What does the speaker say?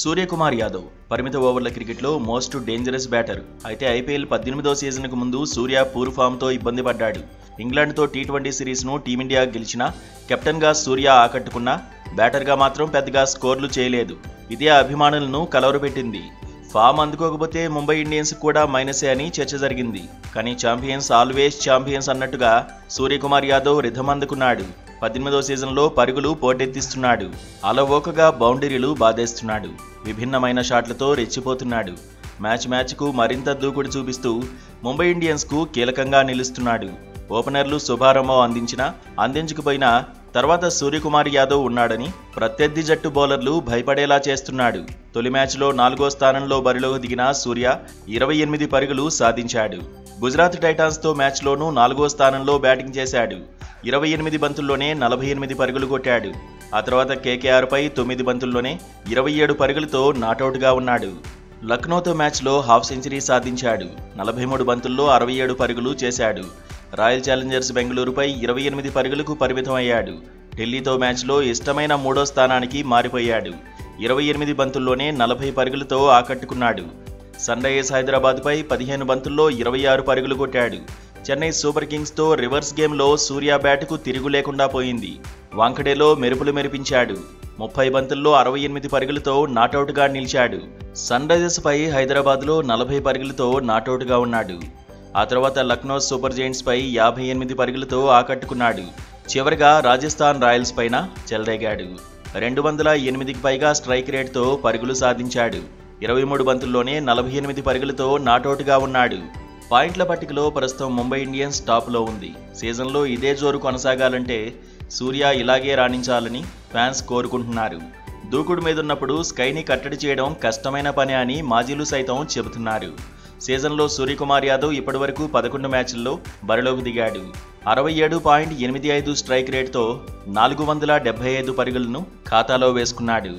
సూర్యకుమార్ యాదవ్ పరిమిత ఓవర్ల క్రికెట్లో మోస్ట్ డేంజరస్ బ్యాటర్. అయితే ఐపీఎల్ 18వ సీజన్కు ముందు సూర్య పూర్ ఫామ్తో ఇబ్బంది పడ్డాడు. ఇంగ్లాండ్తో టీ20 సిరీస్ను టీమిండియా గెలిచినా కెప్టెన్గా సూర్య ఆకట్టుకున్నా బ్యాటర్గా మాత్రం పెద్దగా స్కోర్లు చేయలేదు. ఇదే అభిమానులను కలవరపెట్టింది. ఫామ్ అందుకోకపోతే ముంబై ఇండియన్స్ కూడా మైనసే అని చర్చ జరిగింది. కానీ ఛాంపియన్స్ ఆల్వేస్ ఛాంపియన్స్ అన్నట్టుగా సూర్యకుమార్ యాదవ్ రిథం అందుకున్నాడు. 18వ సీజన్లో పరుగులు పోటెత్తిస్తున్నాడు. అలవోకగా బౌండరీలు బాధేస్తున్నాడు. విభిన్నమైన షాట్లతో రెచ్చిపోతున్నాడు. మ్యాచ్కు మరింత దూకుడు చూపిస్తూ ముంబై ఇండియన్స్కు కీలకంగా నిలుస్తున్నాడు. ఓపెనర్లు శుభారంభం అందించకపోయినా తర్వాత సూర్యకుమార్ యాదవ్ ఉన్నాడని ప్రత్యర్థి జట్టు బౌలర్లు భయపడేలా చేస్తున్నాడు. తొలి మ్యాచ్లో 4వ స్థానంలో బరిలోకి దిగిన సూర్య 28 పరుగులు సాధించాడు. గుజరాత్ టైటాన్స్తో మ్యాచ్లోనూ 4వ స్థానంలో బ్యాటింగ్ చేశాడు. 28 బంతుల్లోనే 48 పరుగులు కొట్టాడు. ఆ తర్వాత కేకేఆర్పై 9 బంతుల్లోనే 27 పరుగులతో నాటౌట్గా ఉన్నాడు. లక్నోతో మ్యాచ్లో హాఫ్ సెంచరీ సాధించాడు. 43 బంతుల్లో 67 పరుగులు చేశాడు. రాయల్ ఛాలెంజర్స్ బెంగళూరుపై 28 పరుగులకు పరిమితం అయ్యాడు. ఢిల్లీతో మ్యాచ్లో ఇష్టమైన 3వ స్థానానికి మారిపోయాడు. 28 బంతుల్లోనే 40 పరుగులతో ఆకట్టుకున్నాడు. సన్ రైజర్స్ హైదరాబాద్పై 15 బంతుల్లో 26 పరుగులు కొట్టాడు. చెన్నై సూపర్ కింగ్స్తో రివర్స్ గేమ్లో సూర్య బ్యాటుకు తిరుగు లేకుండా పోయింది. వాంఖడేలో మెరుపులు మెరిపించాడు. 30 బంతుల్లో 68 పరుగులతో నాటౌట్గా నిలిచాడు. సన్ రైజర్స్పై హైదరాబాద్లో 40 పరుగులతో నాటౌట్గా ఉన్నాడు. ఆ తర్వాత లక్నో సూపర్ జైంట్స్పై 58 పరుగులతో ఆకట్టుకున్నాడు. చివరిగా రాజస్థాన్ రాయల్స్ పైన చెలరేగాడు. 208కి పైగా స్ట్రైక్ రేట్తో పరుగులు సాధించాడు. 23 బంతుల్లోనే 48 పరుగులతో నాటౌట్గా ఉన్నాడు. పాయింట్ల పట్టికలో ప్రస్తుతం ముంబై ఇండియన్స్ టాప్లో ఉంది. సీజన్లో ఇదే జోరు కొనసాగాలంటే సూర్య ఇలాగే రాణించాలని ఫ్యాన్స్ కోరుకుంటున్నారు. దూకుడు మీదున్నప్పుడు స్కైని కట్టడి చేయడం కష్టమైన పని అని మాజీలు సైతం చెబుతున్నారు. సీజన్లో సూర్యకుమార్ యాదవ్ ఇప్పటివరకు 11 మ్యాచ్ల్లో బరిలోకి దిగాడు. 67.85 స్ట్రైక్ రేట్తో 475 పరుగులను ఖాతాలో వేసుకున్నాడు.